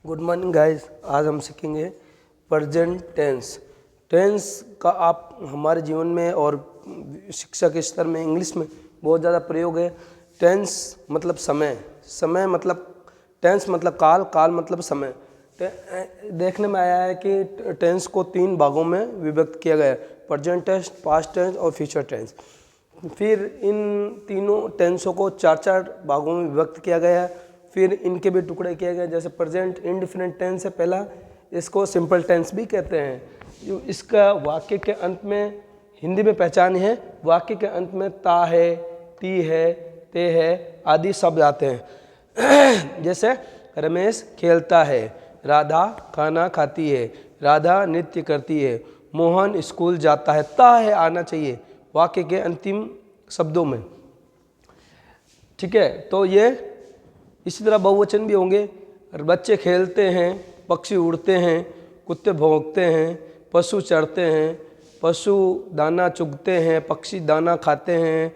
Good morning guys. आज हम सीखेंगे प्रेजेंट टेंस। टेंस का आप हमारे जीवन में और शिक्षा के स्तर में इंग्लिश में बहुत ज़्यादा प्रयोग है। टेंस मतलब समय, समय मतलब टेंस मतलब काल, काल मतलब समय। देखने में आया है कि टेंस को 3 भागों में विभक्त किया गया है, प्रेजेंट टेंस, पास्ट टेंस और फ्यूचर टेंस। फिर इन तीनों टेंसों को 4-4 भागों में विभक्त किया गया है। फिर इनके भी टुकड़े किए गए, जैसे प्रेजेंट इंडिफिनिट टेंस है पहला, इसको सिंपल टेंस भी कहते हैं। जो इसका वाक्य के अंत में हिंदी में पहचान है, वाक्य के अंत में ता है, ती है, ते है आदि शब्द आते हैं। जैसे रमेश खेलता है, राधा खाना खाती है, राधा नृत्य करती है, मोहन स्कूल जाता है। ता है आना चाहिए वाक्य के अंतिम शब्दों में, ठीक है। तो ये इसी तरह बहुवचन भी होंगे। बच्चे खेलते हैं, पक्षी उड़ते हैं, कुत्ते भौंकते हैं, पशु चरते हैं, पशु दाना चुगते हैं, पक्षी दाना खाते हैं।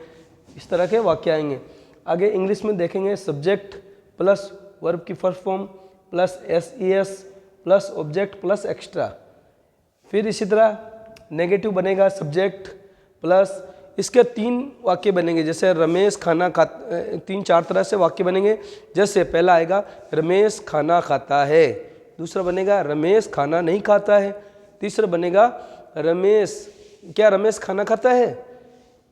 इस तरह के वाक्य आएंगे। आगे इंग्लिश में देखेंगे सब्जेक्ट प्लस वर्ब की first form plus S plus object plus extra. फिर इसी तरह नेगेटिव बनेगा सब्जेक्ट प्लस, इसके 3 वाक्य बनेंगे। जैसे रमेश खाना खा, 3-4 तरह से वाक्य बनेंगे। जैसे पहला आएगा रमेश खाना खाता है, दूसरा बनेगा रमेश खाना नहीं खाता है, तीसरा बनेगा रमेश खाना खाता है,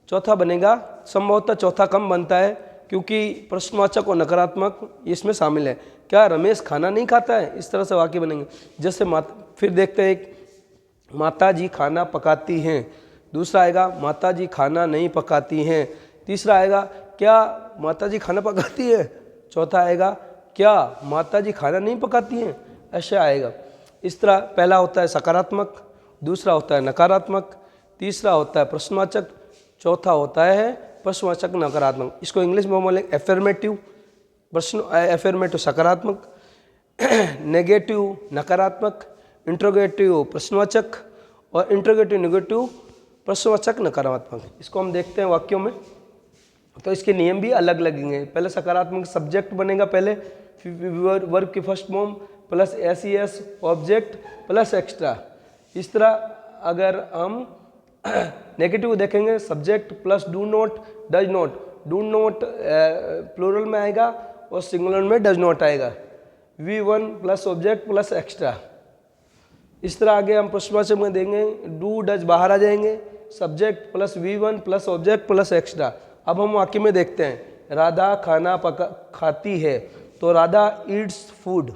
चौथा बनेगा, संभवतः चौथा कम बनता है क्योंकि प्रश्नवाचक और नकारात्मक इसमें शामिल है, क्या रमेश खाना नहीं खाता है। इस तरह से वाक्य बनेंगे। जैसे फिर देखते हैं माता जी खाना पकाती हैं, दूसरा आएगा माता जी खाना नहीं पकाती हैं, तीसरा आएगा क्या माता जी खाना पकाती है, चौथा आएगा क्या माता जी खाना नहीं पकाती हैं। ऐसा आएगा। इस तरह पहला होता है सकारात्मक, दूसरा होता है नकारात्मक, तीसरा होता है प्रश्नवाचक, चौथा होता है प्रश्नवाचक नकारात्मक। इसको इंग्लिश में बोलेंगे एफर्मेटिव प्रश्न, एफर्मेटिव सकारात्मक, नेगेटिव नकारात्मक, इंट्रोगेटिव प्रश्नवाचक और इंट्रोगेटिव नेगेटिव प्रश्नवाचक नकारात्मक। इसको हम देखते हैं वाक्यों में, तो इसके नियम भी अलग लगेंगे। पहले सकारात्मक सब्जेक्ट बनेगा पहले, वर्ब की first form plus s object plus extra. इस तरह अगर हम नेगेटिव देखेंगे subject plus do not does not, do not plural में आएगा और सिंगुलर में डज नॉट आएगा, V1 plus object plus extra. इस तरह आगे हम प्रश्नवाचक में देंगे डू डज बाहर आ जाएंगे, subject plus V1 plus object plus extra. अब हम वाक्य में देखते हैं राधा खाना खाती है, तो राधा ईट्स फूड,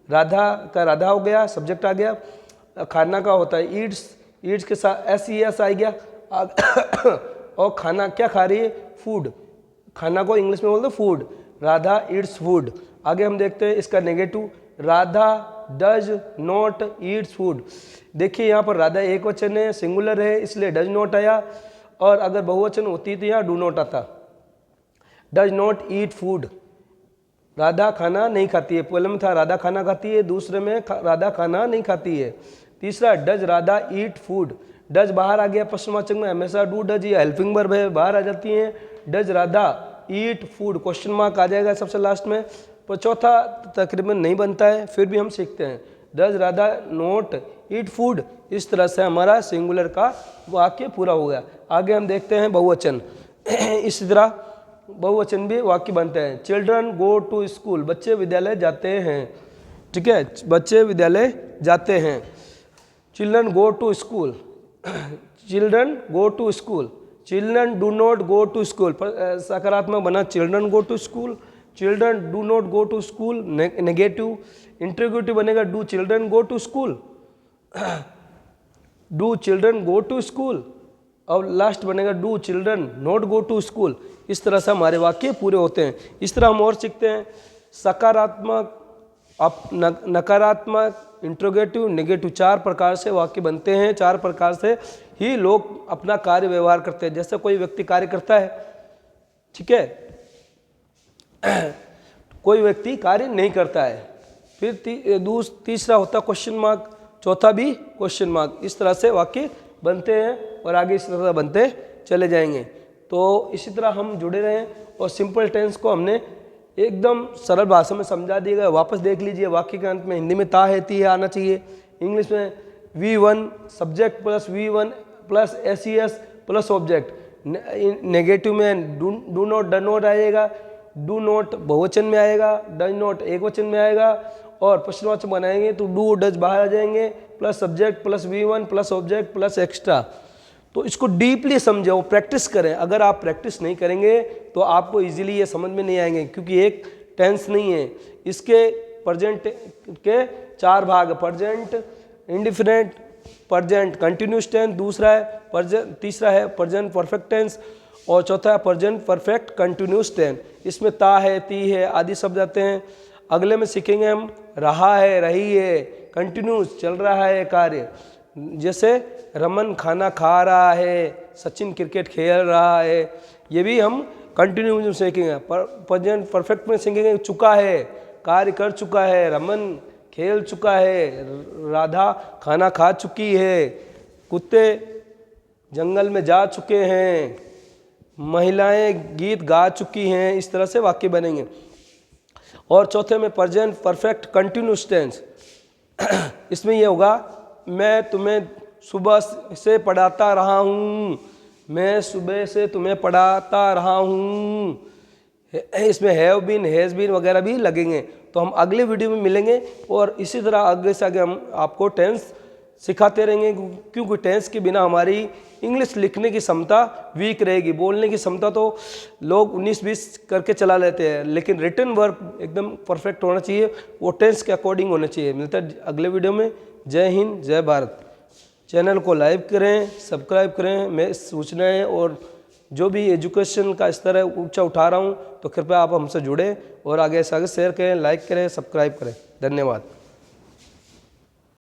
राधा का राधा हो गया, सब्जेक्ट आ गया, खाना का होता है ईट्स, ईट्स के साथ SES आ गया और खाना क्या खा रही है, फूड, खाना को इंग्लिश में बोलते हैं फूड, राधा ईट्स फूड। आगे हम देखते हैं इसका negative, Radha does not Yeats food. देखिए यहाँ पर राधा एक वचन है, सिंगुलर है, इसलिए डज नॉट आया, और अगर बहुवचन होती तो यहाँ डू नॉट आता। Does not eat food, Radha खाना नहीं खाती है। पहले में था राधा खाना खाती है, दूसरे में राधा खाना नहीं खाती है। तीसरा does Radha eat food, does बाहर आ गया प्रश्नवाचक में, हमेशा डू डज या हेल्पिंग वर्ब है बाहर आ जाती हैं। Does Radha eat food, question mark आ जाएगा सबसे लास्ट में। पर चौथा तकरीबन नहीं बनता है, फिर भी हम सीखते हैं does Radha not eat food. इस तरह से हमारा सिंगुलर का वाक्य पूरा हो गया। आगे हम देखते हैं बहुवचन। इसी तरह बहुवचन भी वाक्य बनते हैं। चिल्ड्रन गो टू स्कूल, बच्चे विद्यालय जाते हैं, ठीक है, बच्चे विद्यालय जाते हैं। Children go to school, children go to school, children do not go to school, सकारात्मक बना children go to school, children do not go to school negative, interrogative बनेगा do children go to school, do children go to school, और last बनेगा do children not go to school. इस तरह से हमारे वाक्य पूरे होते हैं। इस तरह हम और सीखते हैं सकारात्मक, नकारात्मक, इंट्रोगेटिव, नेगेटिव, 4 प्रकार से वाक्य बनते हैं। 4 प्रकार से ही लोग अपना कार्य व्यवहार करते हैं। जैसे कोई व्यक्ति कार्य करता है, ठीक है, कोई व्यक्ति कार्य नहीं करता है, फिर तीसरा होता क्वेश्चन मार्क, चौथा भी क्वेश्चन मार्क। इस तरह से वाक्य बनते हैं और आगे इस तरह बनते चले जाएंगे। तो इसी तरह हम जुड़े रहें और सिंपल टेंस को हमने एकदम सरल भाषा में समझा दिया गया। वापस देख लीजिए, वाक्य के अंत में हिंदी में ता है ती है आना चाहिए, इंग्लिश में V1 subject plus V1 plus SES plus object, negative में डू नॉट ड नॉट आएगा, डू नॉट बहुवचन में आएगा, डज नॉट एक वचन में आएगा, और प्रश्नवाचक बनाएंगे तो डू डज बाहर आ जाएंगे, plus subject plus V1 plus object plus extra. तो इसको डीपली समझो, प्रैक्टिस करें। अगर आप प्रैक्टिस नहीं करेंगे तो आपको इजीली ये समझ में नहीं आएंगे, क्योंकि एक टेंस नहीं है, इसके प्रेजेंट के 4 भाग, present indefinite, present continuous tense, दूसरा है प्रेजेंट, तीसरा है प्रेजेंट परफेक्ट टेंस, और चौथा है प्रेजेंट परफेक्ट कंटिन्यूस टेंस। इसमें ता है, ती है आदि शब्द आते हैं। अगले में सीखेंगे हम रहा है, रही है, कंटिन्यूस चल रहा है कार्य, जैसे रमन खाना खा रहा है, सचिन क्रिकेट खेल रहा है, ये भी हम कंटिन्यू सीखेंगे। प्रेजेंट परफेक्ट में सीखेंगे चुका है, कार्य कर चुका है, रमन खेल चुका है, राधा खाना खा चुकी है, कुत्ते जंगल में जा चुके हैं, महिलाएं गीत गा चुकी हैं। इस तरह से वाक्य बनेंगे। और चौथे में प्रेजेंट परफेक्ट कंटिन्यूस टेंस, इसमें यह होगा मैं तुम्हें सुबह से पढ़ाता रहा हूँ, मैं सुबह से तुम्हें पढ़ाता रहा हूँ। इसमें हैव बीन, हैज़ बीन वगैरह भी लगेंगे। तो हम अगले वीडियो में मिलेंगे और इसी तरह आगे से आगे हम आपको टेंस सिखाते रहेंगे, क्योंकि टेंस के बिना हमारी इंग्लिश लिखने की क्षमता वीक रहेगी। बोलने की क्षमता तो लोग 19-20 करके चला लेते हैं, लेकिन रिटन वर्क एकदम परफेक्ट होना चाहिए, वो टेंस के अकॉर्डिंग होना चाहिए। मिलता है अगले वीडियो में। जय हिंद, जय भारत। चैनल को लाइक करें, सब्सक्राइब करें। मैं सूचनाएं और जो भी एजुकेशन का स्तर है ऊंचा उठा रहा हूं, तो कृपया आप हमसे जुड़ें और आगे से आगे शेयर करें, लाइक करें, सब्सक्राइब करें। धन्यवाद।